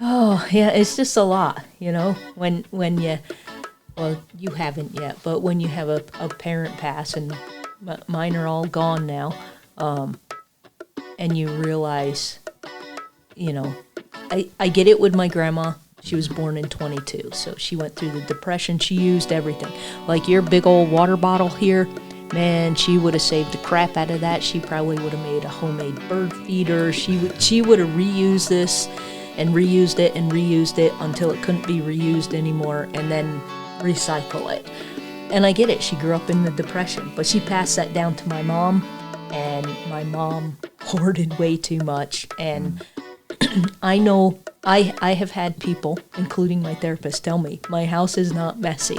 Oh, yeah, it's just a lot, when you, well, you haven't yet, but when you have a parent pass, and mine are all gone now, and you realize, I get it with my grandma. She was born in 22, so she went through the Depression. She used everything. Like your big old water bottle here, man, she would have saved the crap out of that. She probably would have made a homemade bird feeder. She would have reused this and reused it and reused it until it couldn't be reused anymore, and then recycle it. And I get it. She grew up in the Depression, but she passed that down to my mom, and my mom hoarded way too much. And I know I have had people, including my therapist, tell me my house is not messy,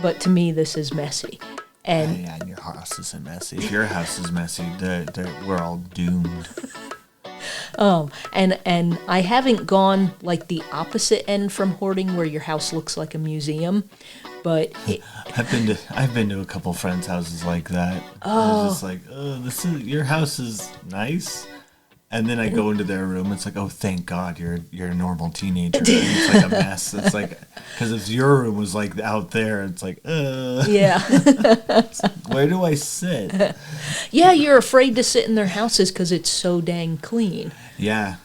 but to me this is messy. And yeah, your house isn't messy. If your house is messy, we're all doomed. And I haven't gone like the opposite end from hoarding, where your house looks like a museum, but I've been to a couple friends' houses like that. Oh, it's just like, your house is nice. And then I go into their room. It's like, oh, thank God, you're a normal teenager. And it's like a mess. It's like, because if your room was like out there, it's like, yeah. Where do I sit? Yeah, you're afraid to sit in their houses because it's so dang clean. Yeah.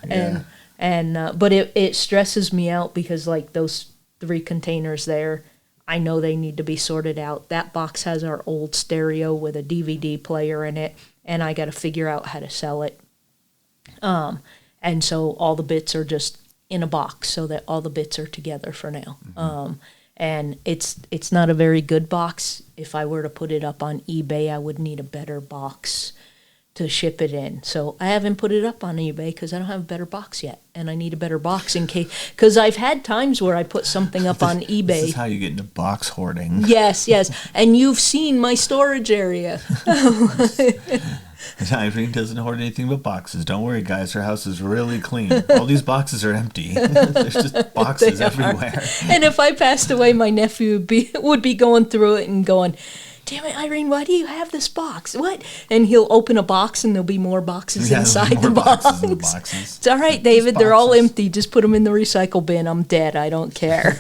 But it stresses me out because like those 3 containers there, I know they need to be sorted out. That box has our old stereo with a DVD player in it, and I got to figure out how to sell it. And so all the bits are just in a box so that all the bits are together for now. Mm-hmm. And it's not a very good box. If I were to put it up on eBay, I would need a better box to ship it in. So I haven't put it up on eBay because I don't have a better box yet. And I need a better box in case, because I've had times where I put something up on eBay. This is how you get into box hoarding. Yes. And you've seen my storage area. Irene doesn't hoard anything but boxes. Don't worry, guys. Her house is really clean. All these boxes are empty. There's just boxes everywhere. And if I passed away, my nephew would be going through it and going, damn it, Irene, why do you have this box? What? And he'll open a box and there'll be more boxes inside the box. It's all right, David. They're all empty. Just put them in the recycle bin. I'm dead. I don't care.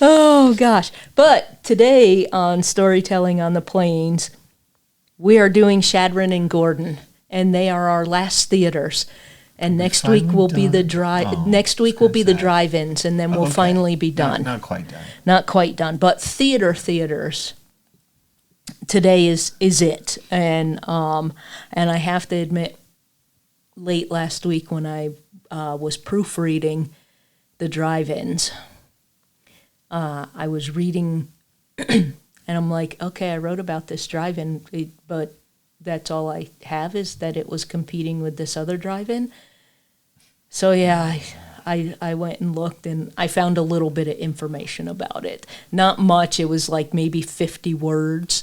Oh, gosh. But today on Storytelling on the Plains, we are doing Chadron and Gordon, and they are our last theaters. And next week will be the drive-ins, and then we'll finally be done. Not quite done. Not quite done, but theaters. Today is it, and I have to admit, late last week when I was proofreading the drive-ins, I was reading. And I'm like, okay, I wrote about this drive-in, but that's all I have is that it was competing with this other drive-in. So yeah, I went and looked, and I found a little bit of information about it. Not much. It was like maybe 50 words.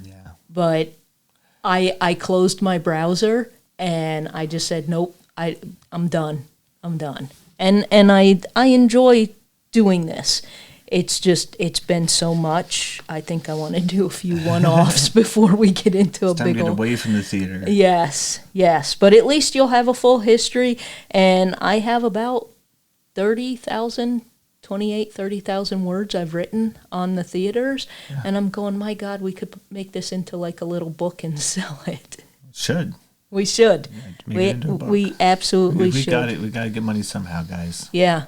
Yeah. But I closed my browser, and I just said, nope, I'm done. And I enjoy doing this. It's been so much. I think I want to do a few one-offs before we get into a big old... It's time to get away from the theater. Yes. But at least you'll have a full history, and I have about 30,000 words I've written on the theaters, and I'm going, my God, we could make this into like a little book and sell it. We should. We absolutely should. We got to get money somehow, guys. Yeah,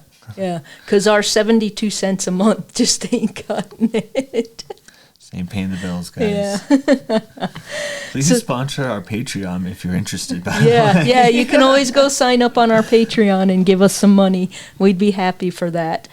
because our 72 cents a month just ain't cutting it. Ain't paying the bills, guys. Yeah. Please sponsor our Patreon if you're interested. Yeah, you can always go sign up on our Patreon and give us some money. We'd be happy for that.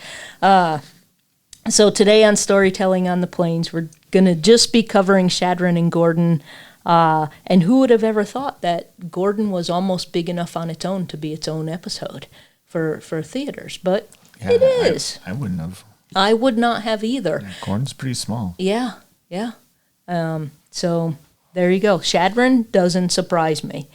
So today on Storytelling on the Plains, we're going to just be covering Chadron and Gordon. And who would have ever thought that Gordon was almost big enough on its own to be its own episode for theaters? But it is. I wouldn't have. I would not have either. Yeah, Gordon's pretty small. Yeah. So there you go. Chadron doesn't surprise me.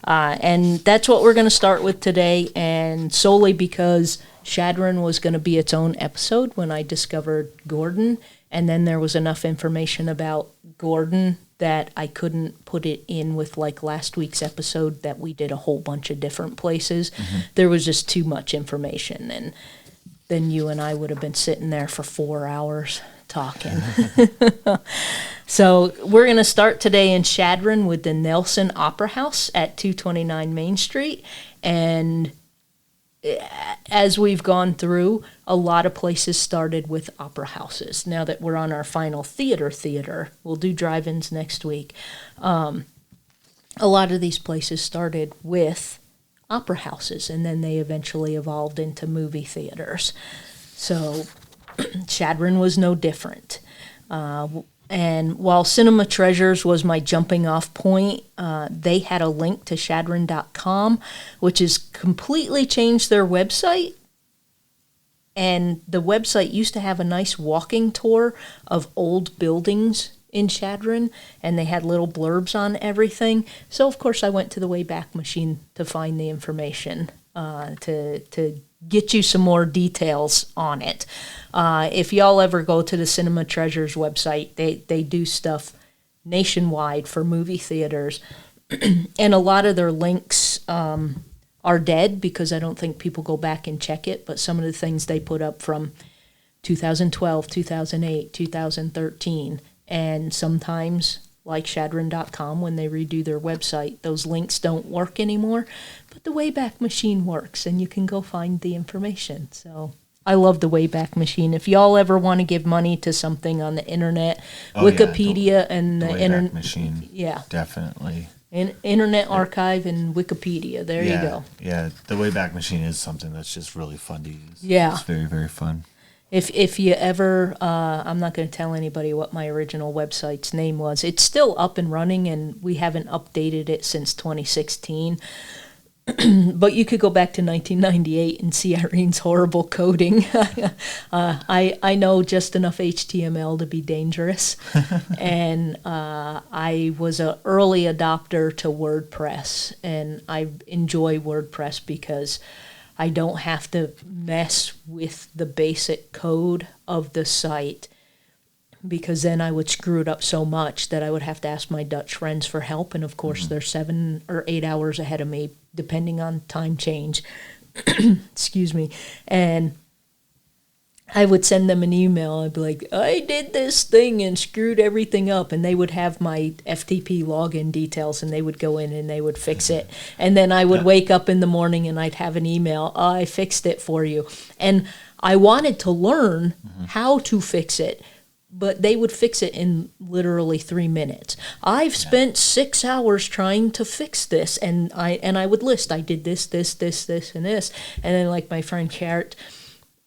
And that's what we're going to start with today, and solely because Chadron was going to be its own episode when I discovered Gordon, And then there was enough information about Gordon that I couldn't put it in with like last week's episode that we did a whole bunch of different places. There was just too much information, and then you and I would have been sitting there for 4 hours talking. So we're going to start today in Chadron with the Nelson Opera House at 229 Main Street. And as we've gone through, a lot of places started with opera houses. Now that we're on our final theater, we'll do drive-ins next week. A lot of these places started with opera houses, and then they eventually evolved into movie theaters. So Chadron was no different. And while Cinema Treasures was my jumping off point, they had a link to Chadron.com, which has completely changed their website. And the website used to have a nice walking tour of old buildings in Chadron, and they had little blurbs on everything. So, of course, I went to the Wayback Machine to find the information to get you some more details on it. If y'all ever go to the Cinema Treasures website, they do stuff nationwide for movie theaters. And a lot of their links are dead because I don't think people go back and check it. But some of the things they put up from 2012, 2008, 2013, and sometimes, like Chadron.com, when they redo their website, those links don't work anymore. But the Wayback Machine works, and you can go find the information. So I love the Wayback Machine. If y'all ever want to give money to something on the internet, Wikipedia and the Wayback Machine. Yeah. Definitely. Internet Archive and Wikipedia. There you go. Yeah, the Wayback Machine is something that's just really fun to use. Yeah. It's very, very fun. If you ever, I'm not going to tell anybody what my original website's name was. It's still up and running, and we haven't updated it since 2016. But you could go back to 1998 and see Irene's horrible coding. I know just enough HTML to be dangerous. And I was an early adopter to WordPress, and I enjoy WordPress because I don't have to mess with the basic code of the site, because then I would screw it up so much that I would have to ask my Dutch friends for help. And of course, they're 7 or 8 hours ahead of me, depending on time change. Excuse me. And I would send them an email. I'd be like, I did this thing and screwed everything up. And they would have my FTP login details, and they would go in and they would fix it. And then I would wake up in the morning and I'd have an email, I fixed it for you. And I wanted to learn how to fix it, but they would fix it in literally 3 minutes. I've spent 6 hours trying to fix this, and I would list, I did this, and this. And then, like my friend Carrot,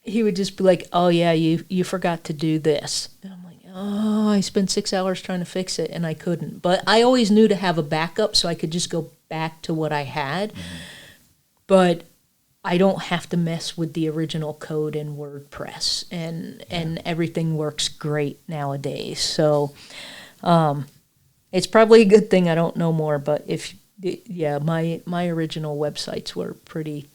he would just be like, oh yeah, you forgot to do this. And I'm like, oh, I spent 6 hours trying to fix it, and I couldn't. But I always knew to have a backup, so I could just go back to what I had. But I don't have to mess with the original code in WordPress, and everything works great nowadays. So it's probably a good thing I don't know more, but my original websites were pretty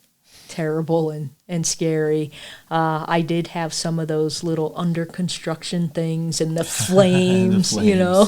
terrible and scary. I did have some of those little under construction things and the flames, the flames. You know.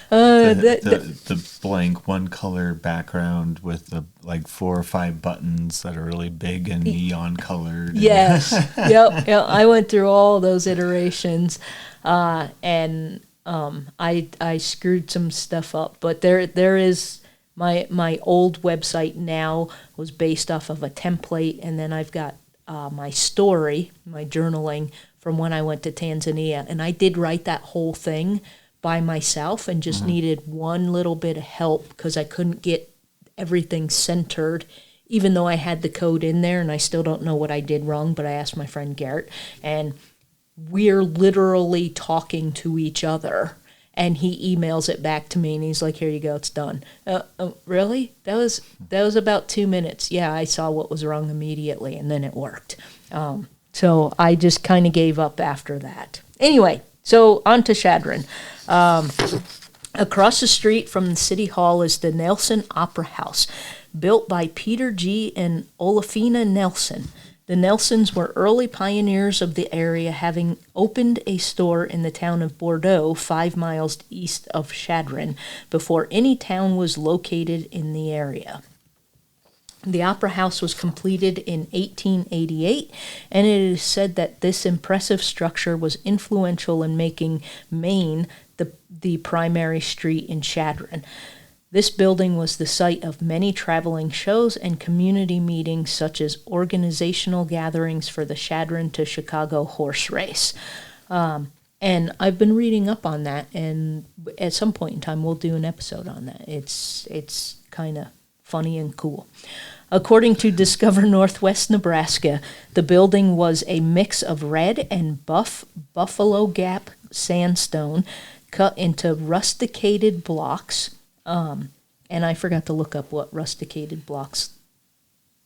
The blank one color background with the like 4 or 5 buttons that are really big and neon colored. Yes. Yep. I went through all those iterations, and I screwed some stuff up. But there is my old website now was based off of a template, and then I've got my story, my journaling from when I went to Tanzania, and I did write that whole thing by myself and just needed one little bit of help because I couldn't get everything centered, even though I had the code in there, and I still don't know what I did wrong, but I asked my friend Garrett, and we're literally talking to each other, and he emails it back to me, and he's like, here you go, it's done. Really? That was about 2 minutes. Yeah, I saw what was wrong immediately, and then it worked. So I just kind of gave up after that. Anyway, so on to Chadron. Across the street from the City Hall is the Nelson Opera House, built by Peter G. and Olafina Nelson. The Nelsons were early pioneers of the area, having opened a store in the town of Bordeaux, 5 miles east of Chadron, before any town was located in the area. The Opera House was completed in 1888, and it is said that this impressive structure was influential in making Maine the primary street in Chadron. This building was the site of many traveling shows and community meetings, such as organizational gatherings for the Chadron to Chicago horse race. And I've been reading up on that, and at some point in time, we'll do an episode on that. It's kind of funny and cool. According to Discover Northwest Nebraska, the building was a mix of red and Buffalo Gap sandstone cut into rusticated blocks. And I forgot to look up what rusticated blocks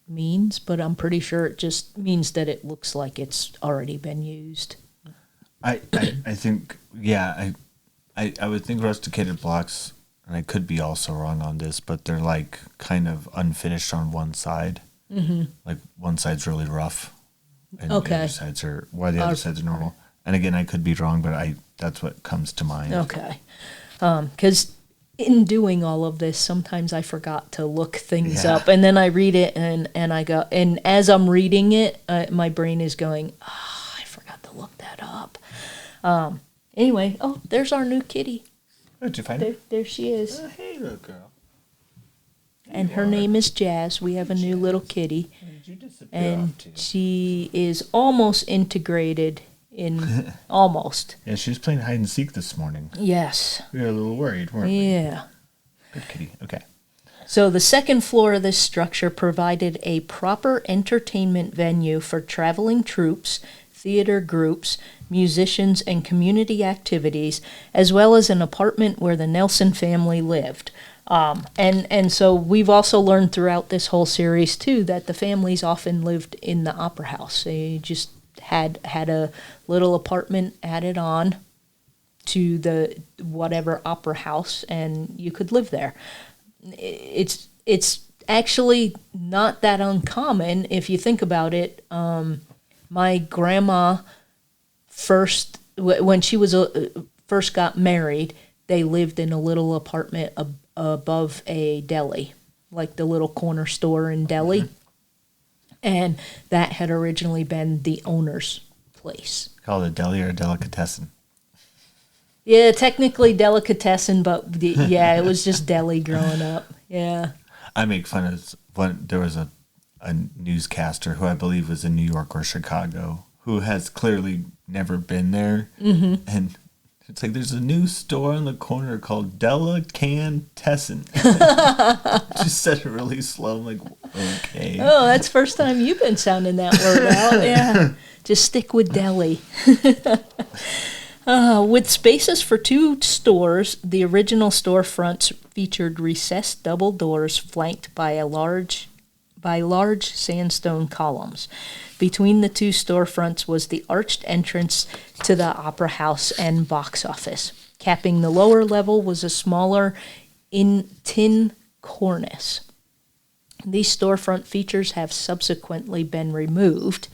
means, but I'm pretty sure it just means that it looks like it's already been used. I think, yeah, I would think rusticated blocks, and I could be also wrong on this, but they're like kind of unfinished on one side. Mm-hmm. Like one side's really rough, and the other sides are, while the other sides are normal. And again, I could be wrong, but that's what comes to mind. Okay. Because in doing all of this, sometimes I forgot to look things up, and then I read it, and I go, and as I'm reading it, my brain is going, I forgot to look that up. Anyway, there's our new kitty. Did you find her? There she is. Hey, little girl. And her name is Jazz. We have a new little kitty, and she is almost integrated in almost. Yeah, she was playing hide and seek this morning. Yes. We were a little worried, weren't we? Yeah. Good kitty. Okay. So the second floor of this structure provided a proper entertainment venue for traveling troops, theater groups, musicians, and community activities, as well as an apartment where the Nelson family lived. And so we've also learned throughout this whole series, too, that the families often lived in the Opera House. They just had a little apartment added on to the whatever opera house, and you could live there. It's actually not that uncommon if you think about it. My grandma when she was first got married, they lived in a little apartment above a deli, like the little corner store in Delhi. Mm-hmm. And that had originally been the owner's place. Called a deli or a delicatessen? Yeah, technically delicatessen, but it was just deli growing up. Yeah. I make fun of when there was a newscaster who I believe was in New York or Chicago who has clearly never been there. Mm-hmm. And it's like there's a new store on the corner called Delicatessen. Just said it really slow. I'm like, okay. Oh, that's the first time you've been sounding that word out. Yeah. Just stick with deli. With spaces for 2 stores, the original storefronts featured recessed double doors flanked by large sandstone columns. Between the 2 storefronts was the arched entrance to the Opera House and box office. Capping the lower level was a smaller tin cornice. These storefront features have subsequently been removed.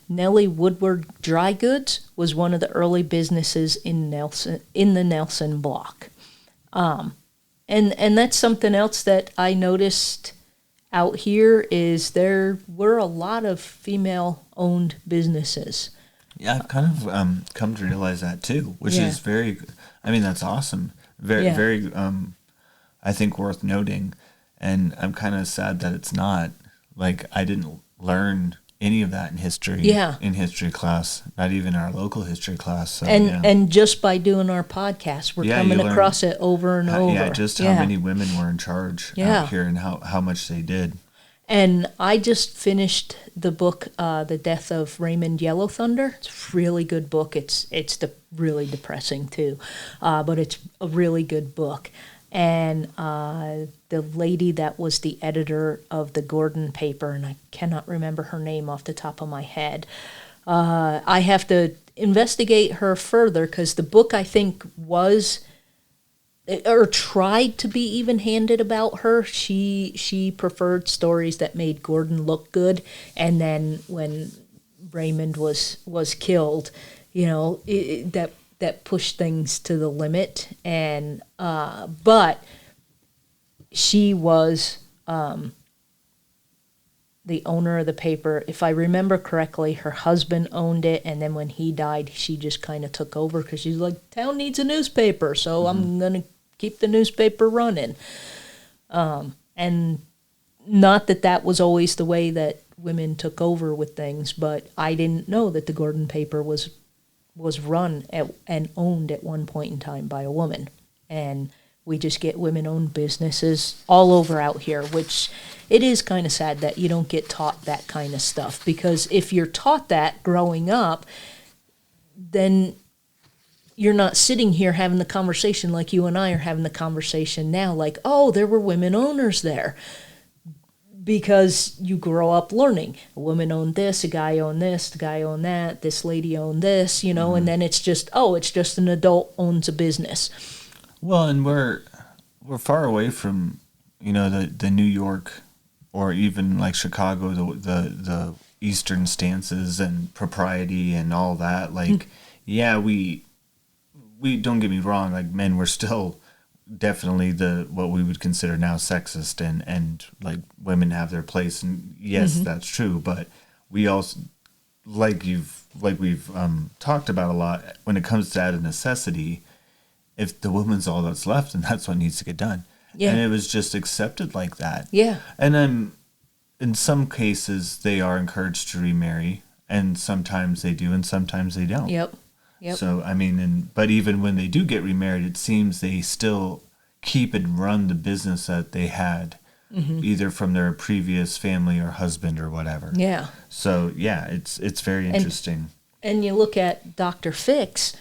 Nellie Woodward Dry Goods was one of the early businesses in the Nelson block. And that's something else that I noticed out here is there were a lot of female-owned businesses. Yeah, I've kind of come to realize that too, which is very, that's awesome. Very, I think worth noting. And I'm kind of sad that it's not. Like, I didn't learn any of that in history. In history class, not even our local history class. So, and just by doing our podcast, we're coming across it over and over. Yeah, just how many women were in charge out here and how much they did. And I just finished the book, The Death of Raymond Yellow Thunder. It's a really good book. It's really depressing too, but it's a really good book. And the lady that was the editor of the Gordon paper, and I cannot remember her name off the top of my head. I have to investigate her further because the book I think was or tried to be even-handed about her. She preferred stories that made Gordon look good, and then when Raymond was killed, that pushed things to the limit. And but she was the owner of the paper. If I remember correctly, her husband owned it, and then when he died, she just kind of took over because she's like, town needs a newspaper, so I'm going to keep the newspaper running. And not that was always the way that women took over with things, but I didn't know that the Gordon paper was run and owned at one point in time by a woman. And we just get women-owned businesses all over out here, which it is kind of sad that you don't get taught that kind of stuff. Because if you're taught that growing up, then you're not sitting here having the conversation like you and I are having the conversation now, like, oh, there were women owners there. Because you grow up learning. A woman owned this, a guy owned this, the guy owned that, this lady owned this, and then it's just an adult owns a business. Well, and we're far away from, the New York or even like Chicago, the Eastern stances and propriety and all that. Like, yeah, we don't get me wrong. Like, men were still definitely what we would consider now sexist, and like women have their place, and yes, that's true. But we also, like we've talked about a lot, when it comes to out of necessity, if the woman's all that's left, then that's what needs to get done. Yeah. And it was just accepted like that. Yeah. And in some cases, they are encouraged to remarry, and sometimes they do, and sometimes they don't. Yep. So, but even when they do get remarried, it seems they still keep and run the business that they had, either from their previous family or husband or whatever. Yeah. So, yeah, it's very interesting. And you look at Dr. Fix,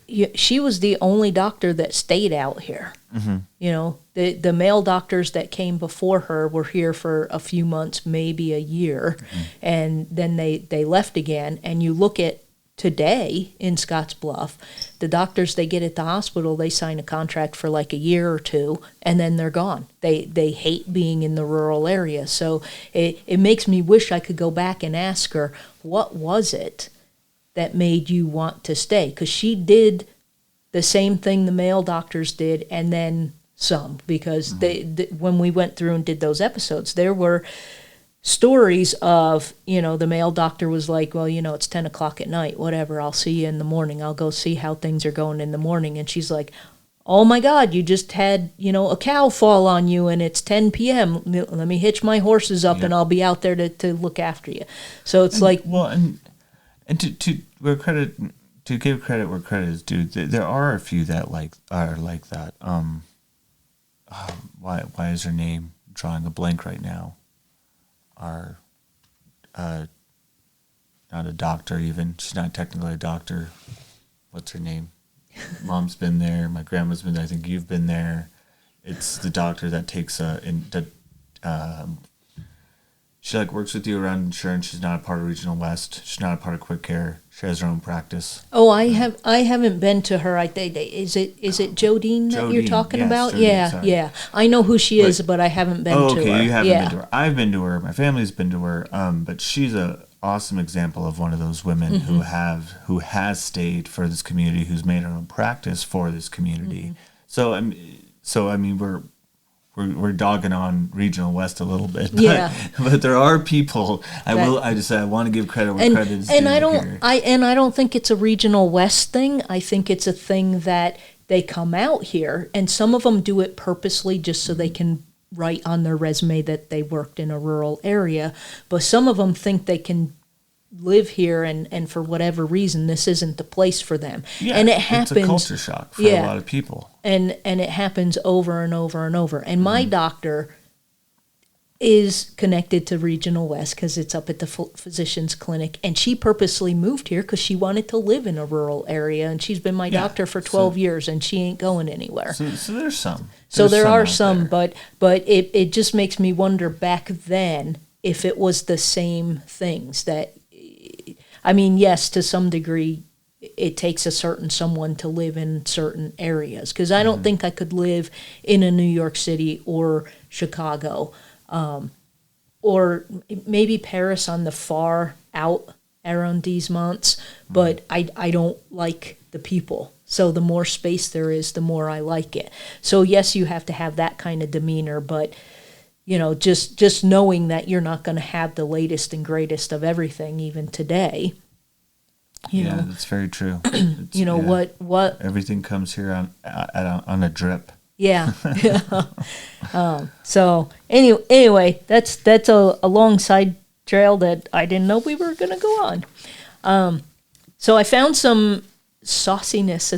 she was the only doctor that stayed out here. The male doctors that came before her were here for a few months, maybe a year, and then they left again. And you look at today in Scottsbluff, the doctors they get at the hospital, they sign a contract for like a year or two, and then they're gone. They hate being in the rural area. So it makes me wish I could go back and ask her, what was it that made you want to stay? Because she did the same thing the male doctors did, and then some. Because when we went through and did those episodes, there were stories of, the male doctor was like, well, it's 10 o'clock at night, whatever, I'll see you in the morning. I'll go see how things are going in the morning. And she's like, oh my God, you just had, a cow fall on you and it's 10 p.m. Let me hitch my horses up and I'll be out there to look after you. So it's and to give credit where credit is due, there are a few that are like that. Why is her name drawing a blank right now? Our not a doctor even. She's not technically a doctor. What's her name? Mom's been there. My grandma's been there. I think you've been there. It's the doctor that takes she works with you around insurance. She's not a part of Regional West. She's not a part of Quick Care. She has her own practice. Oh, I haven't been to her. I think is it Jodine that you're talking about? Jodine, yeah. I know who she is, but I haven't been to her. Okay, you haven't been to her. I've been to her. My family's been to her. But she's a awesome example of one of those women who has stayed for this community, who's made her own practice for this community. So we're dogging on Regional West a little bit, but there are people. I want to give credit where credit is due. And I don't think it's a Regional West thing. I think it's a thing that they come out here, and some of them do it purposely just so they can write on their resume that they worked in a rural area. But some of them think they can live here, and for whatever reason, this isn't the place for them. Yeah, and it happens. It's a culture shock for a lot of people. And it happens over and over and over. And my doctor is connected to Regional West because it's up at the physician's clinic, and she purposely moved here because she wanted to live in a rural area, and she's been my doctor for 12 years, and she ain't going anywhere. So there's some. So there are some, but it just makes me wonder back then if it was the same things that, yes, to some degree, it takes a certain someone to live in certain areas. Because I don't think I could live in a New York City or Chicago, or maybe Paris on the far out arrondissements, but I don't like the people. So the more space there is, the more I like it. So yes, you have to have that kind of demeanor, but just knowing that you're not going to have the latest and greatest of everything, even today. That's very true. What everything comes here on a drip. Yeah. So anyway, that's a long side trail that I didn't know we were going to go on. So I found some sauciness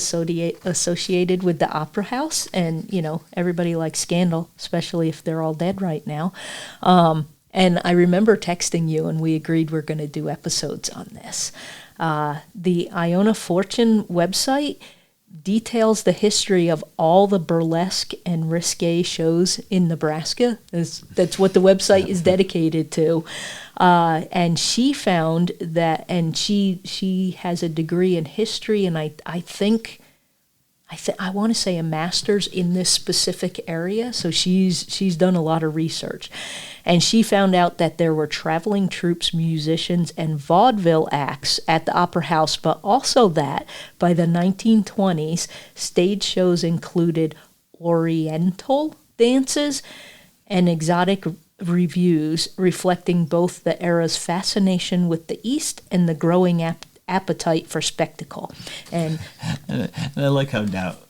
associated with the Opera House, and everybody likes scandal, especially if they're all dead right now. And I remember texting you, and we agreed we're going to do episodes on this. The Iona Fortune website details the history of all the burlesque and risque shows in Nebraska. That's what the website is dedicated to. And she found that, and she has a degree in history, and I want to say a master's in this specific area. So she's done a lot of research. And she found out that there were traveling troops, musicians, and vaudeville acts at the Opera House, but also that by the 1920s, stage shows included Oriental dances and exotic revues, reflecting both the era's fascination with the East and the growing appetite for spectacle. And I like how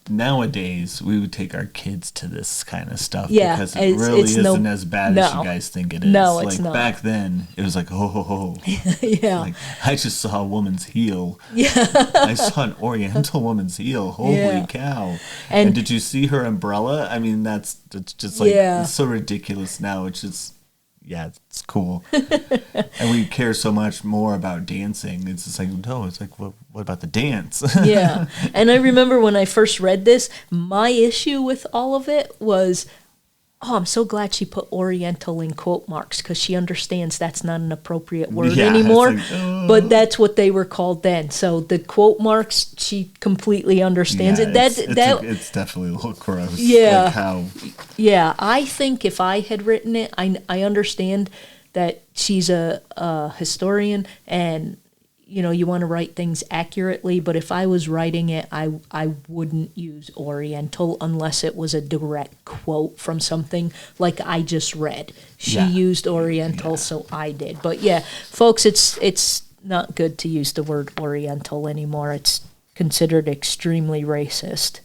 nowadays we would take our kids to this kind of stuff, yeah, because it really isn't as bad as you guys think it is. No, it's not. Back then, it was like, ho. Yeah. Like, I just saw a woman's heel. Yeah. I saw an Oriental woman's heel. Holy cow. And did you see her umbrella? I mean, that's just like, it's so ridiculous now. It's just, it's cool. And we care so much more about dancing. It's just like, no, it's like, what about the dance? Yeah. And I remember when I first read this, my issue with all of it was, I'm so glad she put Oriental in quote marks, because she understands that's not an appropriate word anymore. Like, but that's what they were called then. So the quote marks, she completely understands it. It's definitely a little gross. Yeah. Like how... Yeah, I think if I had written it, I understand that she's a historian, and you want to write things accurately, but if I was writing it, I wouldn't use Oriental unless it was a direct quote from something like I just read. She used Oriental, so I did. But yeah, folks, it's not good to use the word Oriental anymore. It's considered extremely racist.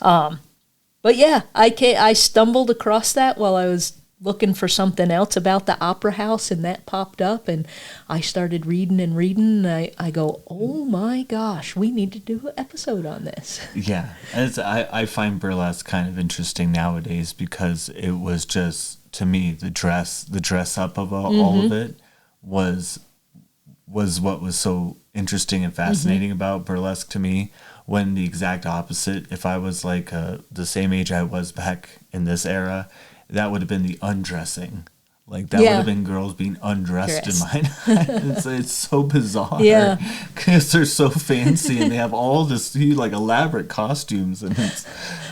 But yeah, I stumbled across that while I was looking for something else about the Opera House, and that popped up, and I started reading, and I go, oh my gosh, we need to do an episode on this. Yeah, I find burlesque kind of interesting nowadays, because it was just, to me, the dress up of all of it was what was so interesting and fascinating about burlesque to me. When the exact opposite, if I was like the same age I was back in this era, that would have been the undressing. Like, that would have been girls being undressed in mine. It's so bizarre. Yeah. Because they're so fancy, and they have all this like elaborate costumes, and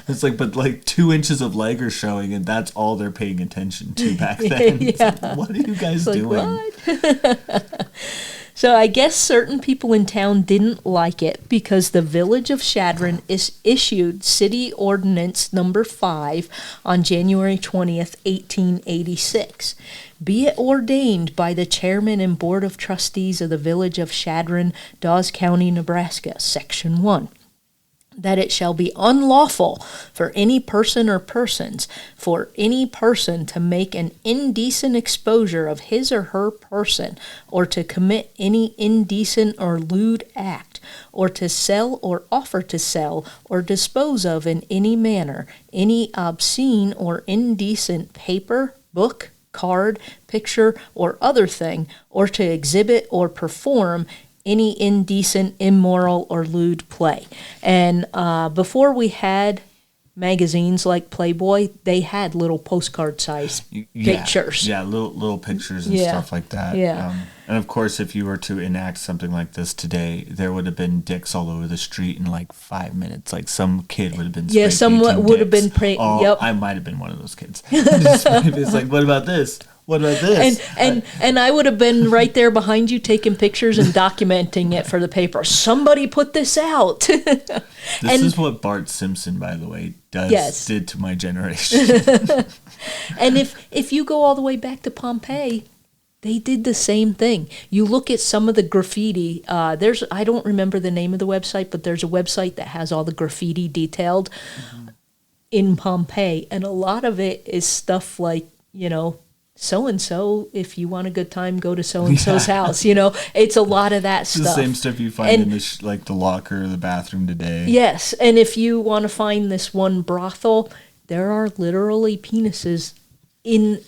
it's like, but like 2 inches of leg are showing, and that's all they're paying attention to back then. It's like, what are you guys doing? What? So I guess certain people in town didn't like it because the village of Chadron issued City Ordinance Number 5 on January 20th, 1886. Be it ordained by the chairman and board of trustees of the village of Chadron, Dawes County, Nebraska, Section 1. That it shall be unlawful for any person or persons, for any person to make an indecent exposure of his or her person, or to commit any indecent or lewd act, or to sell or offer to sell, or dispose of in any manner, any obscene or indecent paper, book, card, picture, or other thing, or to exhibit or perform any indecent, immoral, or lewd play. And before we had magazines like Playboy, they had little postcard size pictures. Yeah, little pictures and stuff like that. Yeah. And of course, if you were to enact something like this today, there would have been dicks all over the street in like 5 minutes. Like some kid would have been Yeah, someone would have been yep. I might have been one of those kids. It's like, what about this? What about this? And I would have been right there behind you taking pictures and documenting it for the paper. Somebody put this out. This is what Bart Simpson, by the way, did to my generation. And if you go all the way back to Pompeii, they did the same thing. You look at some of the graffiti. I don't remember the name of the website, but there's a website that has all the graffiti detailed in Pompeii, and a lot of it is stuff like, so-and-so, if you want a good time, go to so-and-so's house. It's a lot of that stuff. The same stuff you find in the locker or the bathroom today. Yes, and if you want to find this one brothel, there are literally penises in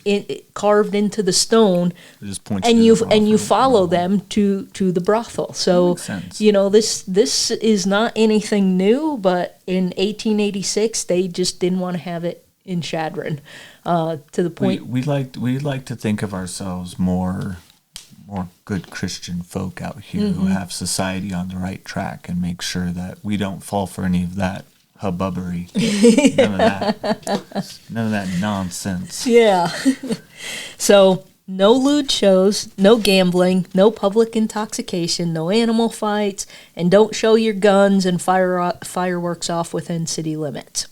carved into the stone, and you follow them to the brothel. So this is not anything new, but in 1886 they just didn't want to have it in Chadron. To the point we like to think of ourselves more good Christian folk out here who have society on the right track and make sure that we don't fall for any of that hubbubbery. None of that nonsense. Yeah. So no lewd shows, no gambling, no public intoxication, no animal fights, and don't show your guns and fireworks off within city limits.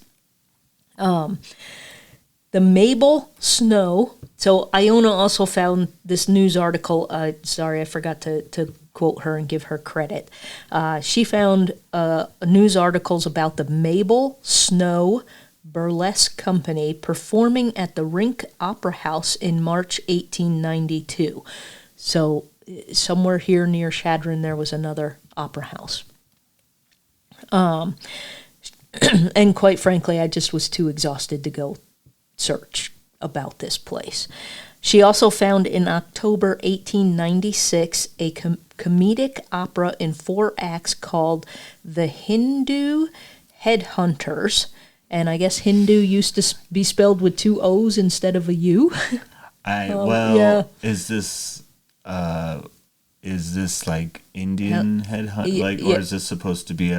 The Mabel Snow. So Iona also found this news article. Sorry, I forgot to quote her and give her credit. She found news articles about the Mabel Snow Burlesque Company performing at the Rink Opera House in March 1892. So somewhere here near Chadron there was another opera house. And quite frankly, I just was too exhausted to go search about this place. She also found in October 1896 a comedic opera in 4 acts called The Hindu Headhunters. And I guess Hindu used to be spelled with 2 O's instead of a U. Is this like Indian headhunt, or is this supposed to be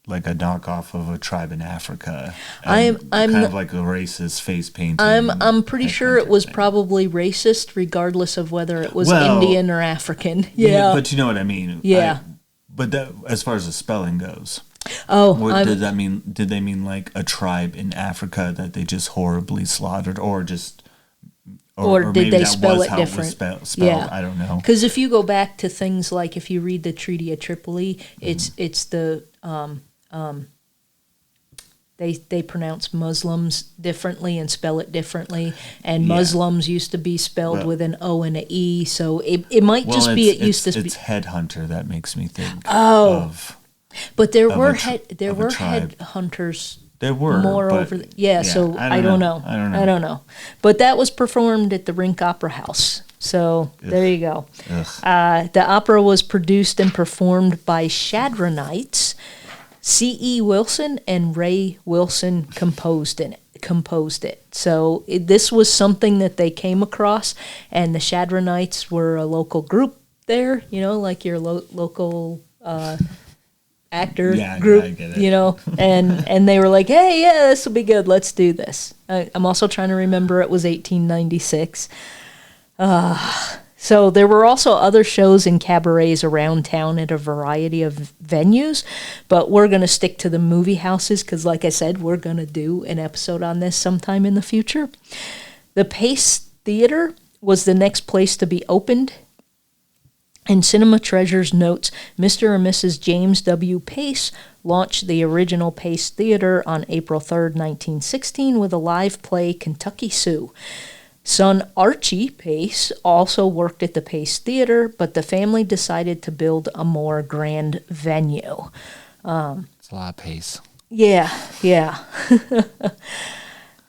like a knockoff of a tribe in Africa? I'm kind of like a racist face painting. I'm pretty sure it was probably racist, regardless of whether it was Indian or African. Yeah, but you know what I mean. Yeah. But that, as far as the spelling goes. Did that mean? Did they mean like a tribe in Africa that they just horribly slaughtered, or just? Or did they spell it different? Spelled? Yeah, I don't know. Because if you go back to things like, if you read the Treaty of Tripoli, it's the they pronounce Muslims differently and spell it differently, and Muslims used to be spelled with an O and an E, so it might just be it's headhunter that makes me think of. But there were headhunters. There were more over. So I don't know. But that was performed at the Rink Opera House. So there you go. The opera was produced and performed by Chadronites. C.E. Wilson and Ray Wilson composed it. So this was something that they came across, and the Chadronites were a local group there, like your local actor group, I get it. And they were like, hey, this will be good, let's do this. I'm also trying to remember it was 1896. So there were also other shows and cabarets around town at a variety of venues, but we're going to stick to the movie houses because, like I said, we're going to do an episode on this sometime in the future. The Pace Theater was the next place to be opened, and Cinema Treasures notes Mr. and Mrs. James W. Pace launched the original Pace Theater on April 3rd, 1916 with a live play, Kentucky Sue. Son Archie Pace also worked at the Pace Theater, but the family decided to build a more grand venue. It's a lot of pace. Yeah.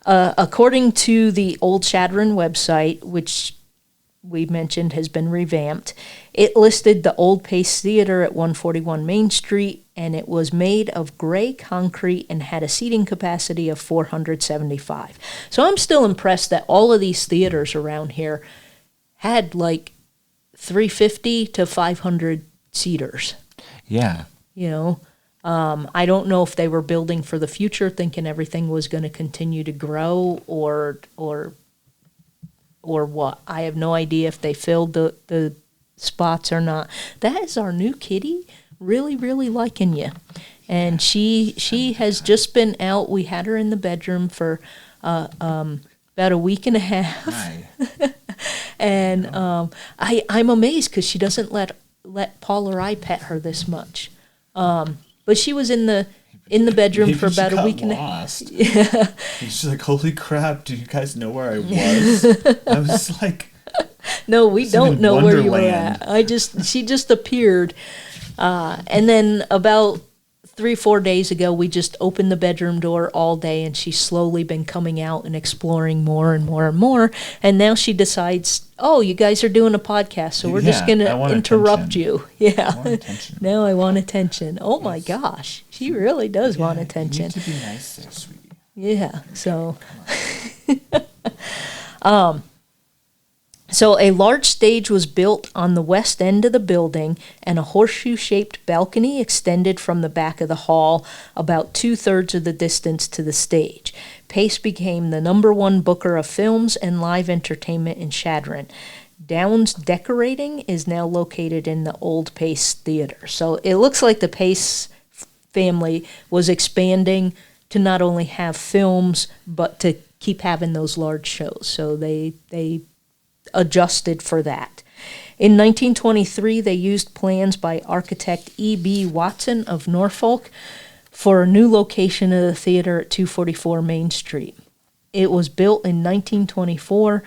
According to the Old Chadron website, which we mentioned has been revamped. It listed the Old Pace Theater at 141 Main Street, and it was made of gray concrete and had a seating capacity of 475. So I'm still impressed that all of these theaters around here had like 350 to 500 seaters. Yeah. You know, I don't know if they were building for the future, thinking everything was going to continue to grow, or what. I have no idea if they filled the spots or not. That is our new kitty, really, really liking you. And she has just been out. We had her in the bedroom for about a week and a half. Hi. And I'm amazed because she doesn't let Paul or I pet her this much. But she was in the bedroom Maybe for about she a week got and a lost. half. Yeah. She's like, holy crap, do you guys know where I was? I was like... No, we don't know where you were Wonderland. at. She just appeared. And then about 3-4 days ago, we just opened the bedroom door all day, and she's slowly been coming out and exploring more and more and more. And now she decides, oh, you guys are doing a podcast, so we're just going to interrupt you. Yeah. I want attention. Now I want attention. Oh, my gosh. She really does want attention. You need to be nice there, sweetie. Yeah, so... So a large stage was built on the west end of the building, and a horseshoe-shaped balcony extended from the back of the hall about 2/3 of the distance to the stage. Pace became the #1 booker of films and live entertainment in Chadron. Downs Decorating is now located in the Old Pace Theater. So it looks like the Pace family was expanding to not only have films, but to keep having those large shows. So they adjusted for that. In 1923, they used plans by architect E.B. Watson of Norfolk for a new location of the theater at 244 Main Street. It was built in 1924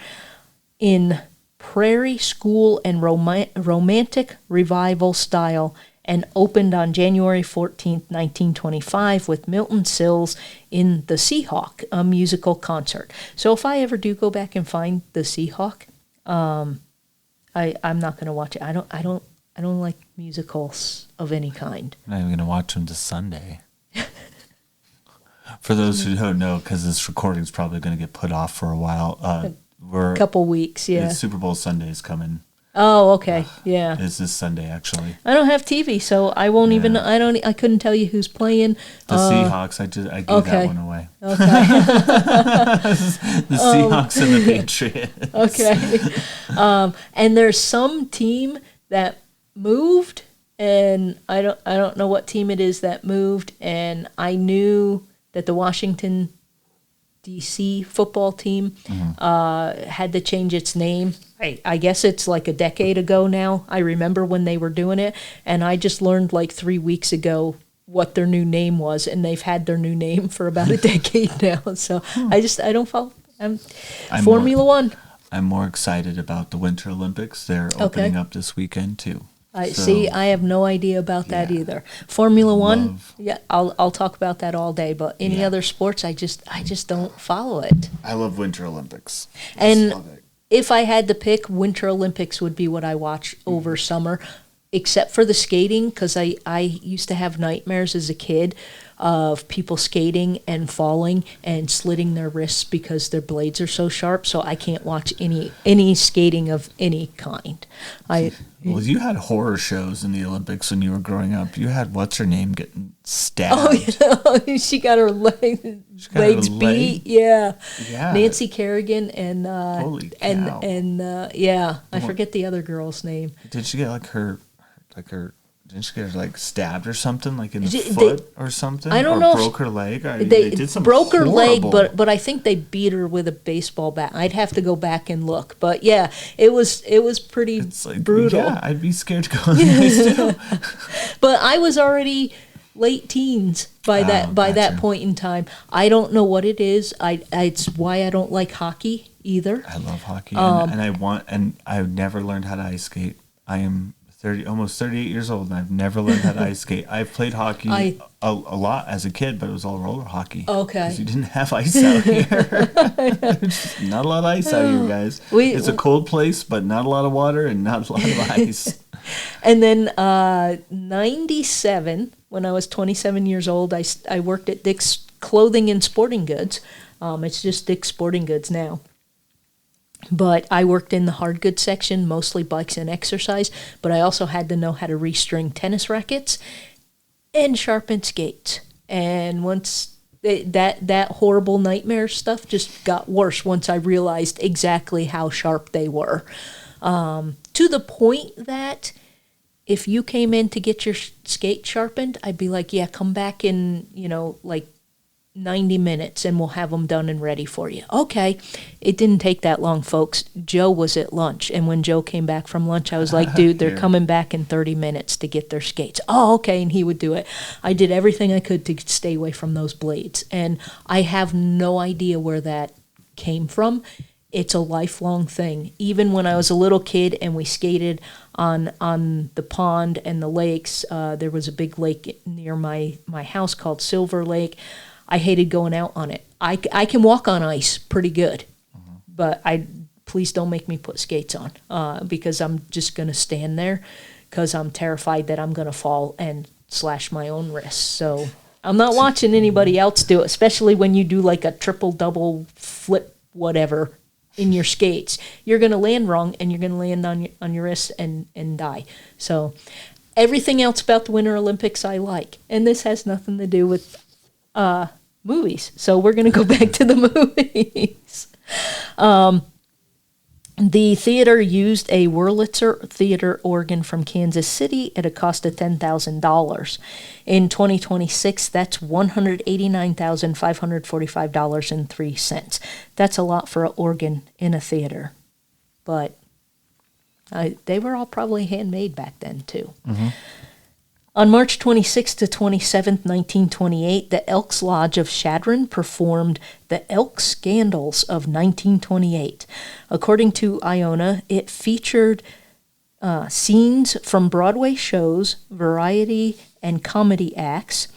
in Prairie School and Romantic Revival style, and opened on January 14th, 1925, with Milton Sills in The Seahawk, a musical concert. So if I ever do go back and find The Seahawk, I'm not going to watch it. I don't like musicals of any kind. I'm not even going to watch them this Sunday. For those who don't know, because this recording is probably going to get put off for a while, A couple weeks, yeah. Super Bowl Sunday is coming. Oh, okay, yeah. It's this Sunday, actually. I don't have TV, so I won't even. I couldn't tell you who's playing. The Seahawks. I gave that one away. Okay. The Seahawks and the Patriots. Okay. And there's some team that moved, and I don't know what team it is that moved, and I knew that the Washington D.C. football team had to change its name. I guess it's like a decade ago now. I remember when they were doing it, and I just learned like 3 weeks ago what their new name was, and they've had their new name for about a decade now. So I don't follow. I'm Formula One. I'm more excited about the Winter Olympics. They're opening up this weekend too. I have no idea about that either. Formula One, I'll talk about that all day. But any other sports, I just don't follow it. I love Winter Olympics. And if I had to pick, Winter Olympics would be what I watch over summer, except for the skating, because I used to have nightmares as a kid of people skating and falling and slitting their wrists because their blades are so sharp. So I can't watch any skating of any kind. Well, you had horror shows in the Olympics when you were growing up. You had what's her name getting stabbed. Oh, she got her legs beat. Yeah. Nancy Kerrigan and holy cow. and I forget the other girl's name. Did she get didn't she get like stabbed or something, like in the foot or something? I don't know. Broke her leg. They did something broke her leg, horrible. but I think they beat her with a baseball bat. I'd have to go back and look, but yeah, it was pretty brutal. Yeah, I'd be scared to go in there too. But I was already late teens by that point in time. I don't know what it is. It's why I don't like hockey either. I love hockey, and I've never learned how to ice skate. I am almost 38 years old, and I've never learned how to ice skate. I've played hockey a lot as a kid, but it was all roller hockey. Okay. Because you didn't have ice out here. Not a lot of ice out here, guys. It's a cold place, but not a lot of water and not a lot of ice. And then 97, when I was 27 years old, I worked at Dick's Clothing and Sporting Goods. It's just Dick's Sporting Goods now. But I worked in the hard goods section, mostly bikes and exercise, but I also had to know how to restring tennis rackets and sharpen skates. And once that horrible nightmare stuff just got worse once I realized exactly how sharp they were. To the point that if you came in to get your skate sharpened, I'd be like, yeah, come back in, like 90 minutes and we'll have them done and ready for you. Okay. It didn't take that long, folks. Joe was at lunch, and when Joe came back from lunch, I was like, dude, they're coming back in 30 minutes to get their skates. Oh, okay, and he would do it. I did everything I could to stay away from those blades, and I have no idea where that came from. It's a lifelong thing. Even when I was a little kid and we skated on the pond and the lakes, there was a big lake near my house called Silver Lake. I hated going out on it. I can walk on ice pretty good, but please don't make me put skates on because I'm just going to stand there because I'm terrified that I'm going to fall and slash my own wrists. So I'm not watching anybody else do it, especially when you do like a triple, double, flip, whatever in your skates. You're going to land wrong and you're going to land on your wrists and die. So everything else about the Winter Olympics I like, and this has nothing to do with movies. So we're going to go back to the movies. The theater used a Wurlitzer theater organ from Kansas City at a cost of $10,000. In 2026, that's $189,545.03. That's a lot for an organ in a theater. But they were all probably handmade back then, too. Mm-hmm. On March 26 to 27, 1928, the Elks Lodge of Chadron performed The Elk Scandals of 1928. According to Iona, it featured scenes from Broadway shows, variety and comedy acts,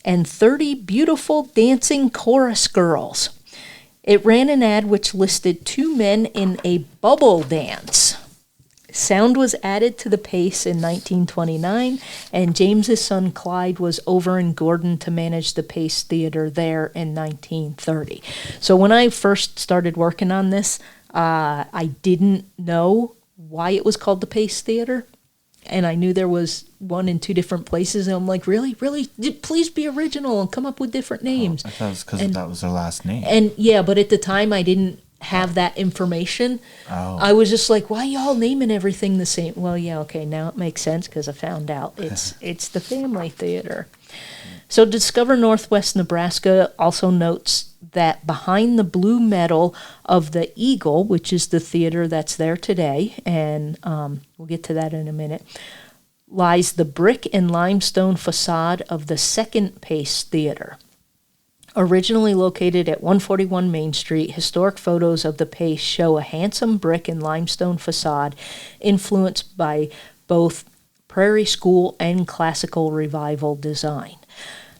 and 30 beautiful dancing chorus girls. It ran an ad which listed 2 men in a bubble dance. Sound was added to the pace in 1929, and James's son Clyde was over in Gordon to manage the Pace Theater there in 1930. So when I first started working on this, I didn't know why it was called the Pace Theater, and I knew there was one in 2 different places, and I'm like, really? Please be original and come up with different names. I thought it was because that was their last name. And yeah, but at the time I didn't have that information. I was just like, why y'all naming everything the same? Well, yeah, okay, now it makes sense because I found out it's the Family Theater. So Discover Northwest Nebraska also notes that behind the blue metal of the Eagle, which is the theater that's there today, and we'll get to that in a minute, lies the brick and limestone facade of the Second Pace Theater. Originally located at 141 Main Street, historic photos of the Pace show a handsome brick and limestone facade influenced by both Prairie School and Classical Revival design.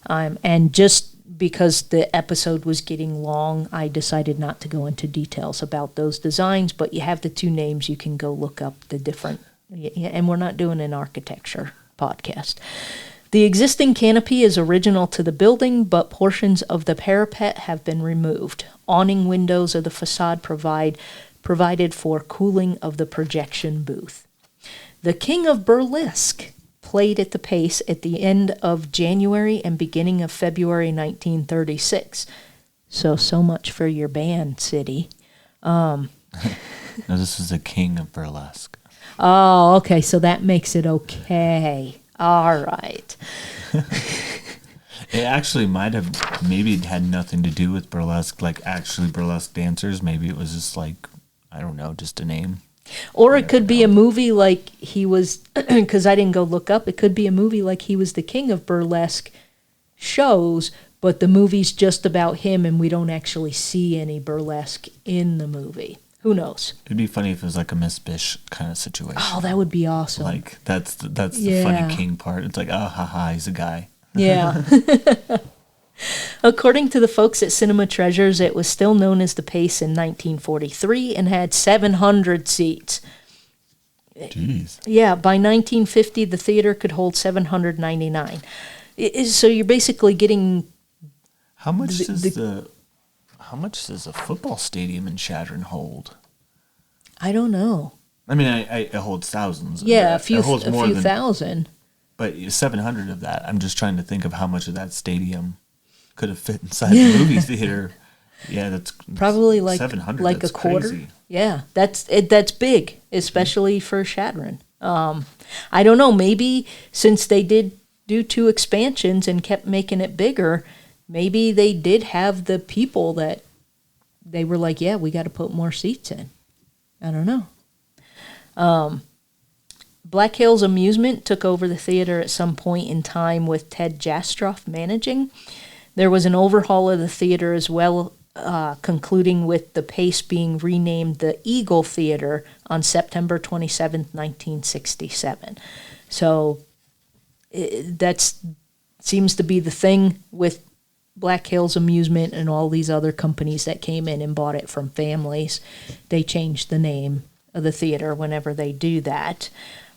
And just because the episode was getting long, I decided not to go into details about those designs, but you have the 2 names, you can go look up the different, and we're not doing an architecture podcast. The existing canopy is original to the building, but portions of the parapet have been removed. Awning windows of the facade provided for cooling of the projection booth. The King of Burlesque played at the Pace at the end of January and beginning of February 1936. So much for your band, City. No, this is the King of Burlesque. Oh, okay, so that makes it okay. All right. It actually might have maybe it had nothing to do with burlesque, like actually burlesque dancers. Maybe it was just like, I don't know, just a name. Or it could be a movie like he was, because I didn't go look up, it could be a movie like he was the king of burlesque shows, but the movie's just about him and we don't actually see any burlesque in the movie. Who knows? It'd be funny if it was like a Miss Bish kind of situation. Oh, that would be awesome. Like that's the Yeah. funny king part. It's like, oh, haha, he's a guy. Yeah. According to the folks at Cinema Treasures, it was still known as the Pace in 1943 and had 700 seats. Jeez. Yeah, by 1950, the theater could hold 799. So you're basically getting... How much does a football stadium in Chadron hold? I don't know. I mean, it holds thousands. Yeah, It holds a more few than thousand. But 700 of that, I'm just trying to think of how much of that stadium could have fit inside the movie theater. Yeah, that's Probably like 700. like That's a quarter. crazy. Yeah, that's big, especially for Chadron. I don't know. Maybe since they did do 2 expansions and kept making it bigger, maybe they did have the people that they were like, yeah, we got to put more seats in. I don't know. Black Hills Amusement took over the theater at some point in time with Ted Jastroff managing. There was an overhaul of the theater as well, concluding with the Pace being renamed the Eagle Theater on September 27th, 1967. So that seems to be the thing with Black Hills Amusement and all these other companies that came in and bought it from families. They changed the name of the theater whenever they do that.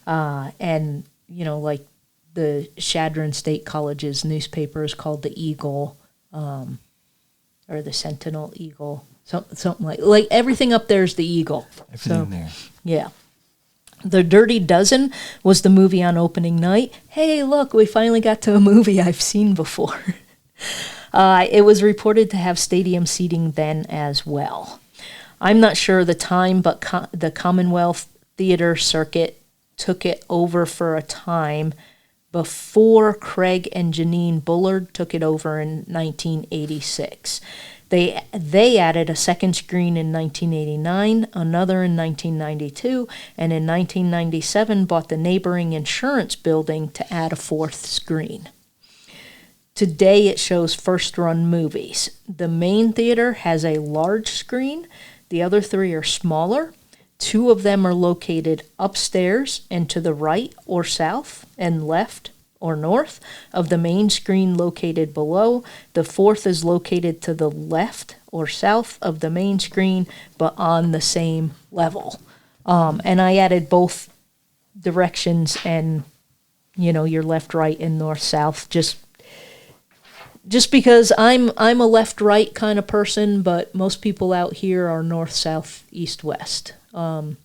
And, like the Chadron State College's newspaper is called the Eagle, or the Sentinel Eagle, something like everything up there is the Eagle. Everything there. Yeah. The Dirty Dozen was the movie on opening night. Hey, look, we finally got to a movie I've seen before. It was reported to have stadium seating then as well. I'm not sure the time, but the Commonwealth Theater circuit took it over for a time before Craig and Janine Bullard took it over in 1986. They added a second screen in 1989, another in 1992, and in 1997 bought the neighboring insurance building to add a 4th screen. Today it shows first-run movies. The main theater has a large screen. The other 3 are smaller. 2 of them are located upstairs and to the right or south and left or north of the main screen located below. The 4th is located to the left or south of the main screen, but on the same level. And I added both directions and, your left, right, and north, south, just because I'm a left, right kind of person, but most people out here are north, south, east, west. We're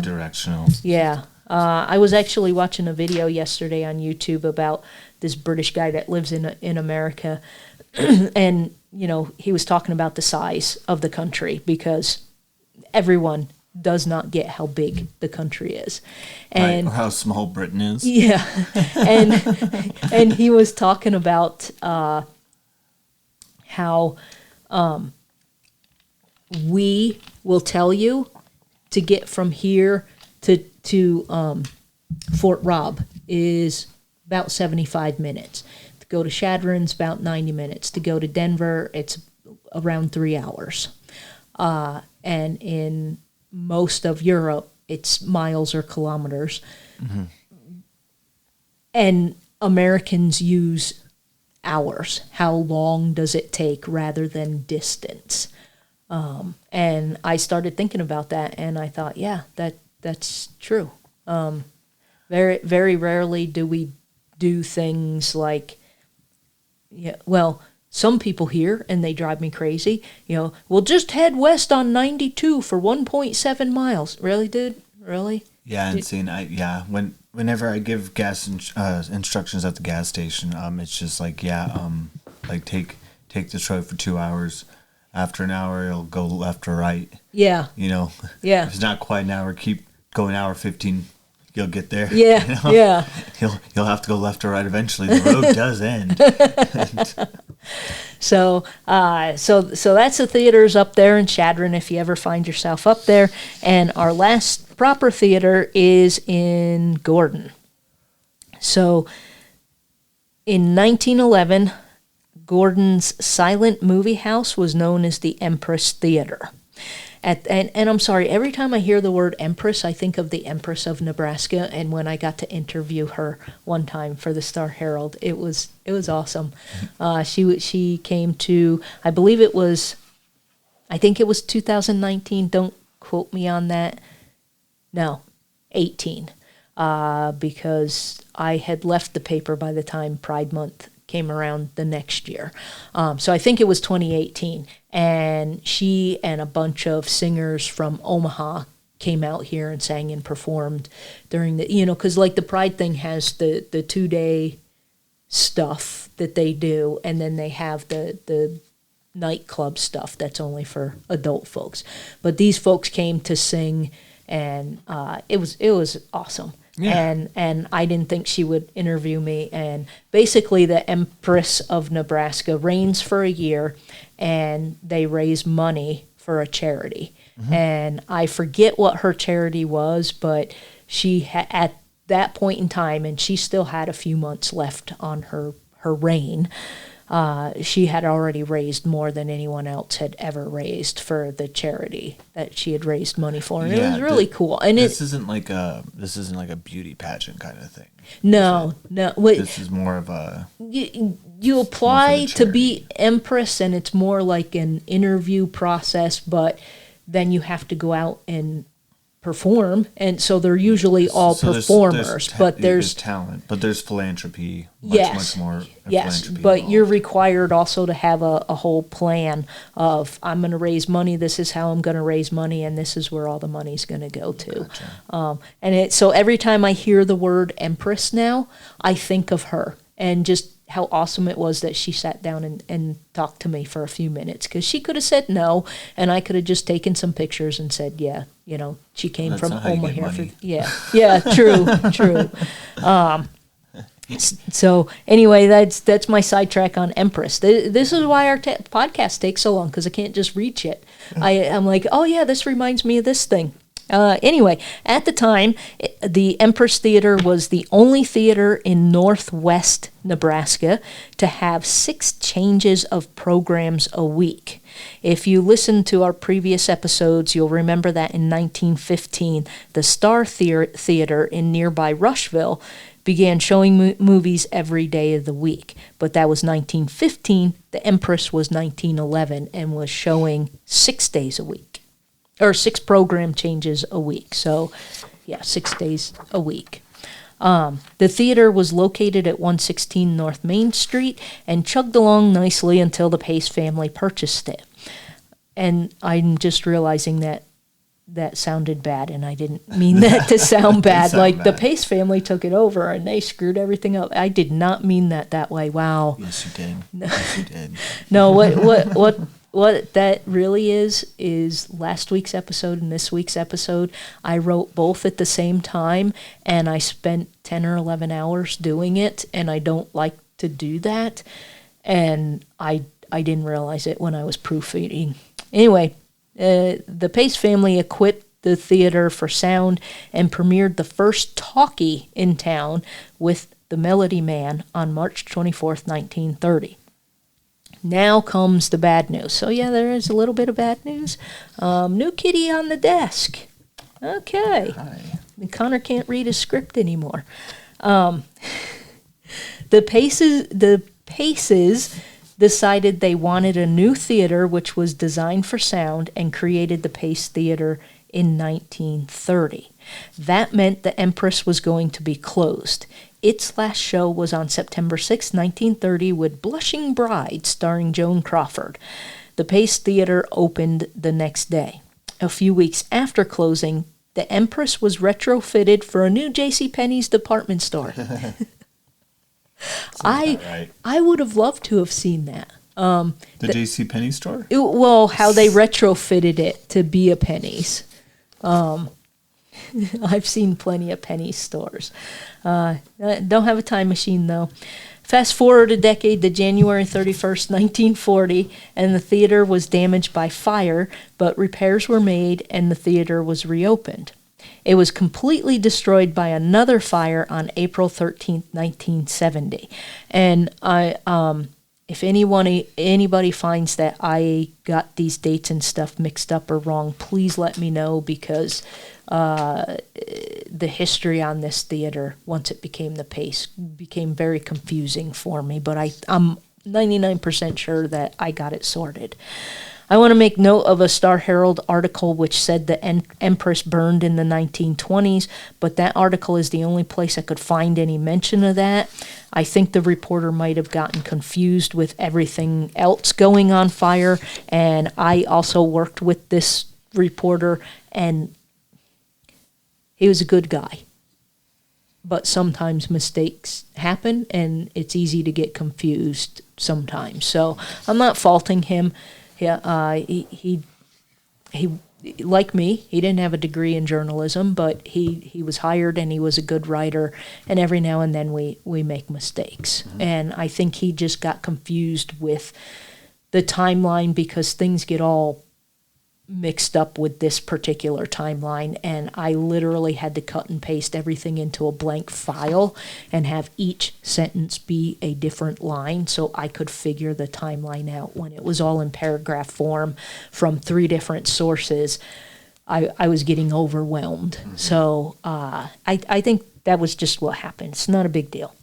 directional. Yeah. I was actually watching a video yesterday on YouTube about this British guy that lives in America, and he was talking about the size of the country because everyone does not get how big the country is, and or how small Britain is. Yeah, and he was talking about how we will tell you to get from here to Fort Robb is about 75 minutes. To go to Chadron's about 90 minutes. To go to Denver, it's around 3 hours. And in most of Europe, it's miles or kilometers. Mm-hmm. And Americans use hours. How long does it take rather than distance? And I started thinking about that, and I thought, yeah, that's true. Very, very rarely do we do things like, some people here, and they drive me crazy, we'll just head west on 92 for 1.7 miles. Really, dude? Really? Yeah, and seeing, whenever I give gas instructions at the gas station, it's just like, take this road for 2 hours. After an hour, it'll go left or right. Yeah. Yeah. If it's not quite an hour, keep going hour 15. You'll get there. Yeah. Yeah. You'll have to go left or right eventually. The road does end. So that's the theaters up there in Chadron if you ever find yourself up there. And our last proper theater is in Gordon. So in 1911, Gordon's silent movie house was known as the Empress Theater. And I'm sorry, every time I hear the word Empress, I think of the Empress of Nebraska. And when I got to interview her one time for the Star Herald, it was awesome. She came to, I think it was 2019. Don't quote me on that. No, 18. Because I had left the paper by the time Pride Month came around the next year. So I think it was 2018. And she and a bunch of singers from Omaha came out here and sang and performed during the, because like the Pride thing has the 2-day stuff that they do, and then they have the nightclub stuff that's only for adult folks. But these folks came to sing, and it was awesome. Yeah. And I didn't think she would interview me. And basically the Empress of Nebraska reigns for a year, and they raise money for a charity. Mm-hmm. And I forget what her charity was, but she at that point in time, and she still had a few months left on her reign, she had already raised more than anyone else had ever raised for the charity that she had raised money for, and it was really cool. And this isn't like a beauty pageant kind of thing. No. This is more of a you apply to be Empress, and it's more like an interview process, but then you have to go out and perform, and so they're usually all performers. But there's talent, but there's philanthropy. Much more. Yes, but involved. You're required also to have a whole plan of, I'm going to raise money. This is how I'm going to raise money, and this is where all the money's going to go to. Gotcha. So every time I hear the word Empress now, I think of her and just how awesome it was that she sat down and talked to me for a few minutes, because she could have said no, and I could have just taken some pictures and said, yeah, she came That's from Omaha here. Yeah, true. So anyway, that's my sidetrack on Empress. This is why our podcast takes so long, because I can't just reach it. I'm like, oh yeah, this reminds me of this thing. Anyway, at the time, the Empress Theater was the only theater in northwest Nebraska to have 6 changes of programs a week. If you listen to our previous episodes, you'll remember that in 1915, the Star Theater in nearby Rushville began showing movies every day of the week. But that was 1915. The Empress was 1911 and was showing 6 days a week. Or 6 program changes a week. So, 6 days a week. The theater was located at 116 North Main Street and chugged along nicely until the Pace family purchased it. And I'm just realizing that sounded bad, and I didn't mean that to sound bad. Like, the Pace family took it over, and they screwed everything up. I did not mean that way. Wow. Yes, you did. Yes, you did. No, what that really is last week's episode and this week's episode, I wrote both at the same time, and I spent 10 or 11 hours doing it, and I don't like to do that, and I didn't realize it when I was proofreading. Anyway, the Pace family equipped the theater for sound and premiered the first talkie in town with The Melody Man on March 24th, 1930. Now comes the bad news. So there is a little bit of bad news. New kitty on the desk. Okay. Hi. Connor can't read his script anymore. The Paces decided they wanted a new theater which was designed for sound, and created the Pace Theater in 1930. That meant the Empress was going to be closed. Its last show was on September 6, 1930, with Blushing Bride, starring Joan Crawford. The Pace Theater opened the next day. A few weeks after closing, the Empress was retrofitted for a new JCPenney's department store. I would have loved to have seen that. The JCPenney store? How they retrofitted it to be a Penny's. I've seen plenty of Penny's stores. Don't have a time machine, though. Fast forward a decade to January 31st, 1940, and the theater was damaged by fire, but repairs were made and the theater was reopened. It was completely destroyed by another fire on April 13th, 1970. And if anybody finds that I got these dates and stuff mixed up or wrong, please let me know, because the history on this theater, once it became the Pace, became very confusing for me. But I'm 99% sure that I got it sorted. I want to make note of a Star Herald article which said the Empress burned in the 1920s, but that article is the only place I could find any mention of that. I think the reporter might have gotten confused with everything else going on fire, and I also worked with this reporter, and he was a good guy. But sometimes mistakes happen, and it's easy to get confused sometimes. So I'm not faulting him. He like me, he didn't have a degree in journalism, but he was hired and he was a good writer, and every now and then we make mistakes. Mm-hmm. And I think he just got confused with the timeline, because things get all mixed up with this particular timeline, and I literally had to cut and paste everything into a blank file and have each sentence be a different line so I could figure the timeline out. When it was all in paragraph form from 3 different sources, I was getting overwhelmed. Mm-hmm. So I think that was just what happened. It's not a big deal.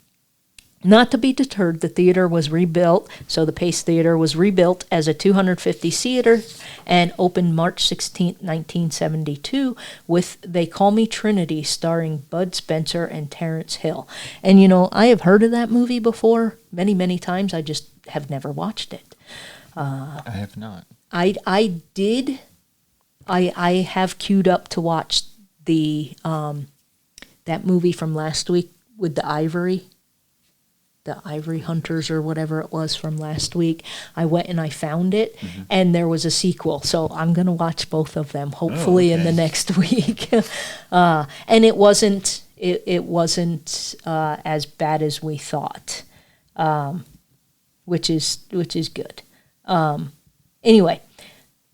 Not to be deterred, the theater was rebuilt, so the Pace Theater was rebuilt as a 250-seater and opened March 16, 1972, with They Call Me Trinity, starring Bud Spencer and Terrence Hill. And, I have heard of that movie before many, many times. I just have never watched it. I have not. I did. I have queued up to watch the that movie from last week with the Ivory Hunters or whatever it was from last week. I went and I found it, mm-hmm. and there was a sequel. So I'm going to watch both of them, hopefully in the next week. And it wasn't as bad as we thought, which is good. Anyway,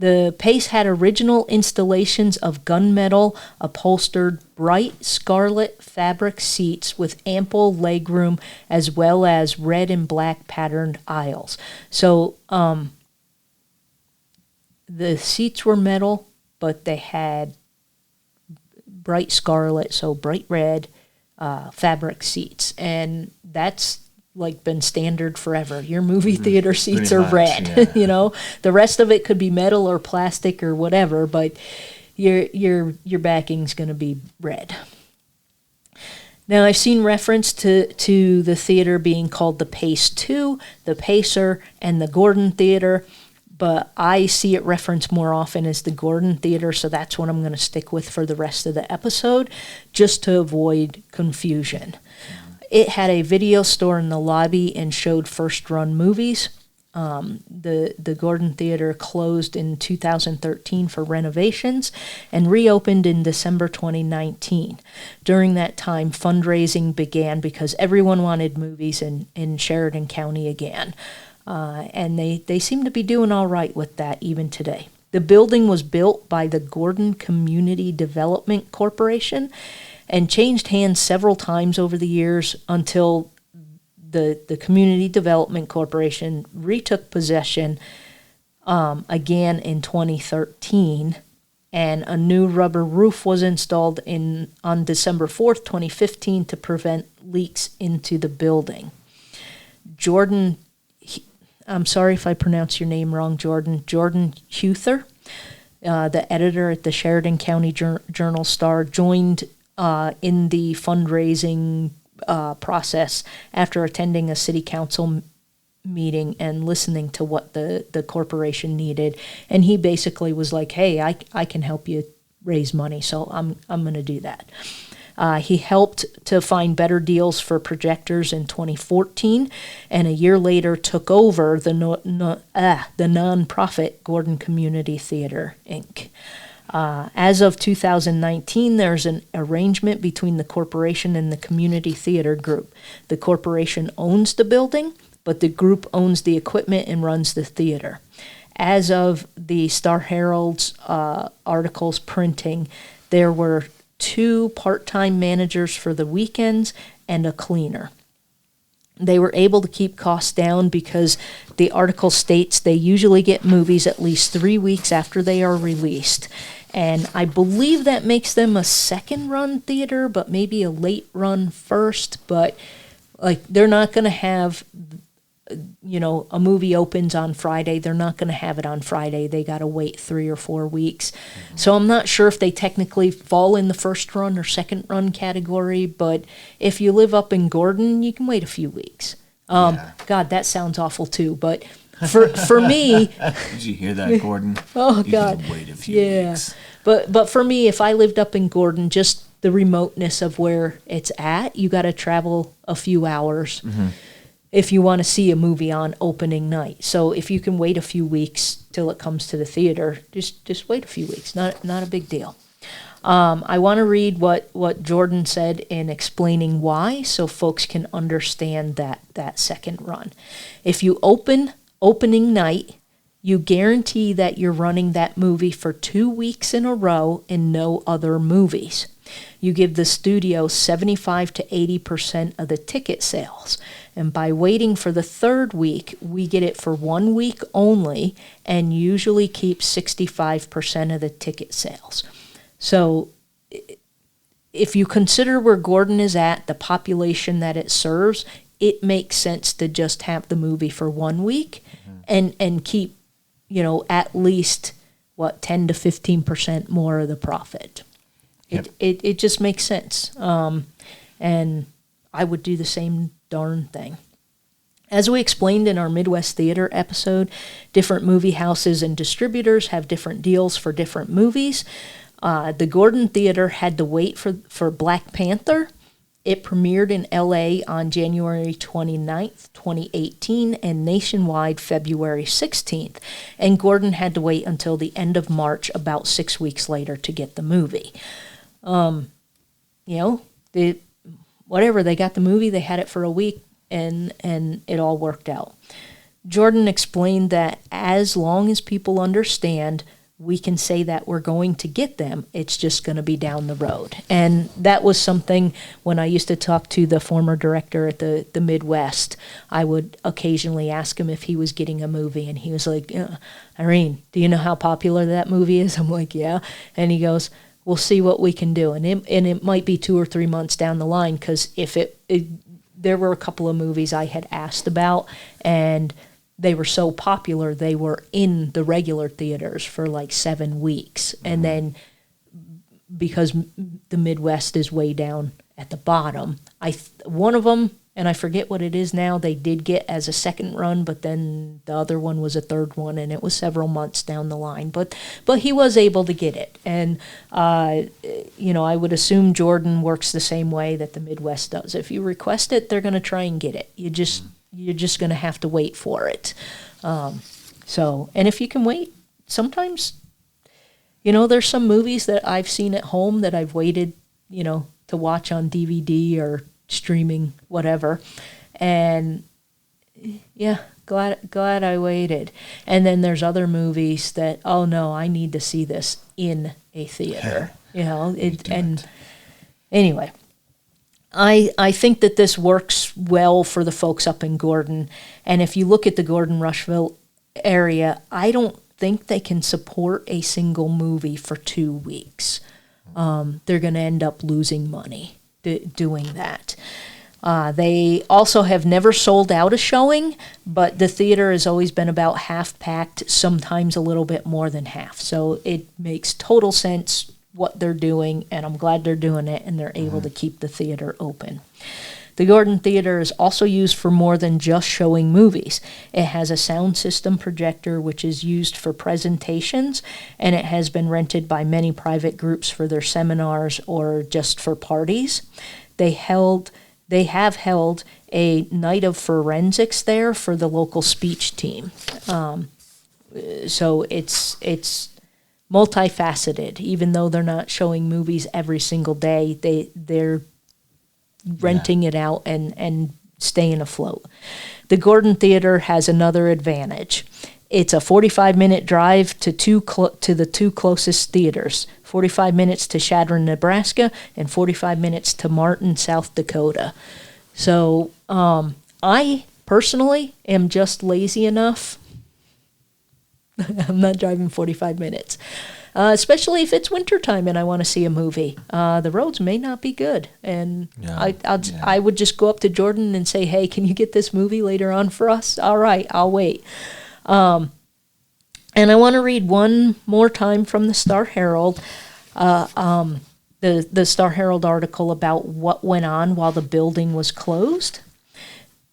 the Pace had original installations of gunmetal upholstered bright scarlet fabric seats with ample legroom, as well as red and black patterned aisles. So the seats were metal, but they had bright scarlet, so bright red fabric seats. And that's been standard forever. Your movie theater seats are red. Yeah. The rest of it could be metal or plastic or whatever, but your backing's going to be red. Now, I've seen reference to the theater being called the Pace 2, the Pacer, and the Gordon Theater, but I see it referenced more often as the Gordon Theater, so that's what I'm going to stick with for the rest of the episode, just to avoid confusion. It had a video store in the lobby and showed first-run movies. The Gordon Theater closed in 2013 for renovations and reopened in December 2019. During that time, fundraising began because everyone wanted movies in Sheridan County again. And they seem to be doing all right with that even today. The building was built by the Gordon Community Development Corporation and changed hands several times over the years until the Community Development Corporation retook possession again in 2013, and a new rubber roof was installed on December 4th, 2015 to prevent leaks into the building. Jordan, I'm sorry if I pronounce your name wrong, Jordan Huther, the editor at the Sheridan County Journal-Star, joined in the fundraising process after attending a city council meeting and listening to what the corporation needed. And he basically was like, hey, I can help you raise money, so I'm going to do that. He helped to find better deals for projectors in 2014, and a year later took over the nonprofit Gordon Community Theater, Inc. As of 2019, there's an arrangement between the corporation and the Community Theater Group. The corporation owns the building, but the group owns the equipment and runs the theater. As of the Star Herald's articles printing, there were 2 part-time managers for the weekends and a cleaner. They were able to keep costs down because the article states they usually get movies at least 3 weeks after they are released. And I believe that makes them a second run theater, but maybe a late run first. But like, they're not going to have, a movie opens on Friday. They're not going to have it on Friday. They got to wait 3 or 4 weeks. Mm-hmm. So I'm not sure if they technically fall in the first run or second run category, but if you live up in Gordon, you can wait a few weeks. God, that sounds awful too, but for me... Did you hear that, Gordon? Oh, you God. can wait a few weeks. But for me, if I lived up in Gordon, just the remoteness of where it's at, you got to travel a few hours. Mm-hmm. If you want to see a movie on opening night. So if you can wait a few weeks till it comes to the theater, just wait a few weeks. Not a big deal. I want to read what Jordan said in explaining why, so folks can understand that second run. If you opening night, you guarantee that you're running that movie for 2 weeks in a row and no other movies. You give the studio 75 to 80% of the ticket sales. And by waiting for the third week, we get it for 1 week only and usually keep 65% of the ticket sales. So if you consider where Gordon is at, the population that it serves, it makes sense to just have the movie for 1 week and keep, at least, 10 to 15% more of the profit. Yep. It just makes sense. And I would do the same darn thing. As we explained in our Midwest Theater episode, different movie houses and distributors have different deals for different movies. The Gordon Theater had to wait for Black Panther. It premiered in LA on January 29th, 2018, and nationwide February 16th. And Gordon had to wait until the end of March, about 6 weeks later, to get the movie. They got the movie, they had it for a week, and it all worked out. Jordan explained that as long as people understand, we can say that we're going to get them. It's just going to be down the road. And that was something when I used to talk to the former director at the Midwest, I would occasionally ask him if he was getting a movie. And he was like, Irene, do you know how popular that movie is? I'm like, yeah. And he goes, we'll see what we can do. And it might be 2 or 3 months down the line, because there were a couple of movies I had asked about, and they were so popular, they were in the regular theaters for like 7 weeks. And then because the Midwest is way down at the bottom, one of them, and I forget what it is now, they did get as a second run, but then the other one was a third one, and it was several months down the line. But he was able to get it. And, I would assume Jordan works the same way that the Midwest does. If you request it, they're going to try and get it. You're just going to have to wait for it. And if you can wait, sometimes, there's some movies that I've seen at home that I've waited, to watch on DVD or streaming, whatever. And yeah, glad I waited. And then there's other movies that, oh no, I need to see this in a theater. Anyway. I think that this works well for the folks up in Gordon. And if you look at the Gordon-Rushville area, I don't think they can support a single movie for 2 weeks. They're going to end up losing money doing that. They also have never sold out a showing, but the theater has always been about half-packed, sometimes a little bit more than half. So it makes total sense what they're doing, and I'm glad they're doing it, and they're able to keep the theater open. The Gordon Theater is also used for more than just showing movies. It has a sound system projector which is used for presentations, and it has been rented by many private groups for their seminars or just for parties. They have held a night of forensics there for the local speech team. So it's multifaceted. Even though they're not showing movies every single day, they're renting it out and staying afloat. The Gordon Theater has another advantage. It's a 45-minute drive to the two closest theaters, 45 minutes to Chadron, Nebraska, and 45 minutes to Martin, South Dakota. So I personally am just lazy enough. I'm not driving 45 minutes. Especially if it's wintertime and I want to see a movie. The roads may not be good. And I would just go up to Jordan and say, hey, can you get this movie later on for us? All right, I'll wait. And I want to read one more time from the Star-Herald, the Star-Herald article about what went on while the building was closed.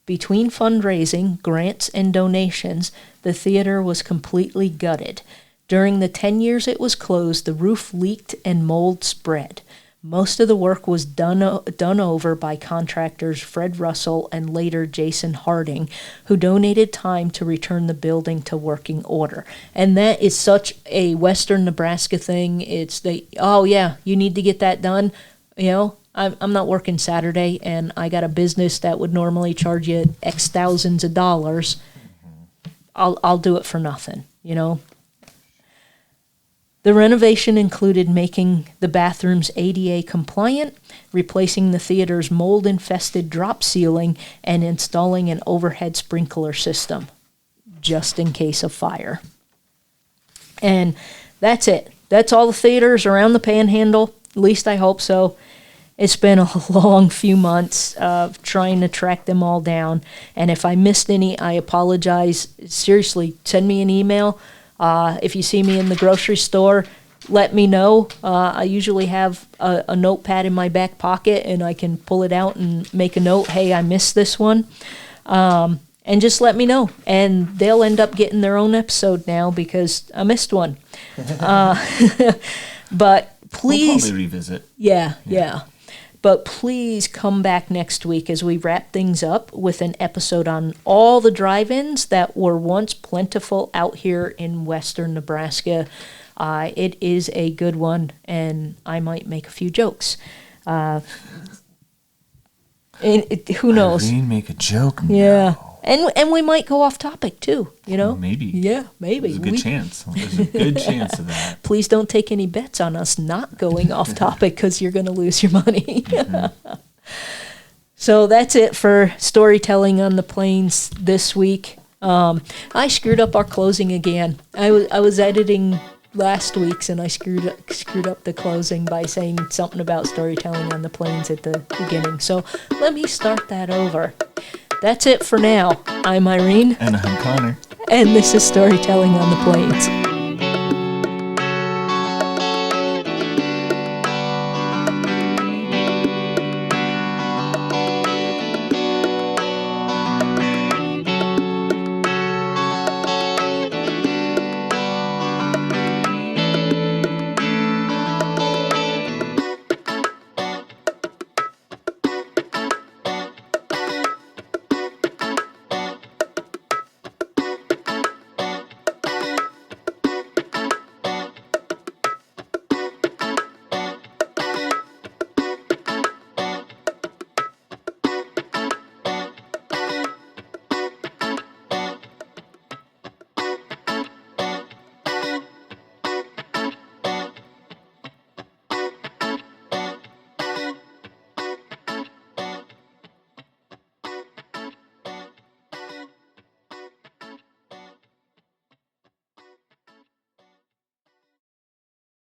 Between fundraising, grants, and donations, the theater was completely gutted. During the 10 years it was closed, the roof leaked and mold spread. Most of the work was done over by contractors Fred Russell and later Jason Harding, who donated time to return the building to working order. And that is such a Western Nebraska thing. It's you need to get that done. You know, I'm not working Saturday, and I got a business that would normally charge you X thousands of dollars. I'll do it for nothing, you know. The renovation included making the bathrooms ADA compliant, replacing the theater's mold-infested drop ceiling, and installing an overhead sprinkler system, just in case of fire. And that's it. That's all the theaters around the Panhandle. At least I hope so. It's been a long few months of trying to track them all down. And if I missed any, I apologize. Seriously, send me an email. If you see me in the grocery store, let me know. I usually have a notepad in my back pocket, and I can pull it out and make a note, hey, I missed this one. And just let me know. And they'll end up getting their own episode now because I missed one. But please... We'll probably revisit. Yeah. But please come back next week as we wrap things up with an episode on all the drive-ins that were once plentiful out here in western Nebraska. It is a good one, and I might make a few jokes. Who knows? Irene, make a joke now. Yeah. And we might go off topic too, you know? Maybe. Yeah, maybe. There's a good chance. There's a good chance of that. Please don't take any bets on us not going off topic because you're going to lose your money. Mm-hmm. So that's it for storytelling on the plains this week. I screwed up our closing again. I was editing last week's and I screwed up the closing by saying something about storytelling on the plains at the beginning. So let me start that over. That's it for now. I'm Irene. And I'm Connor. And this is Storytelling on the Plains.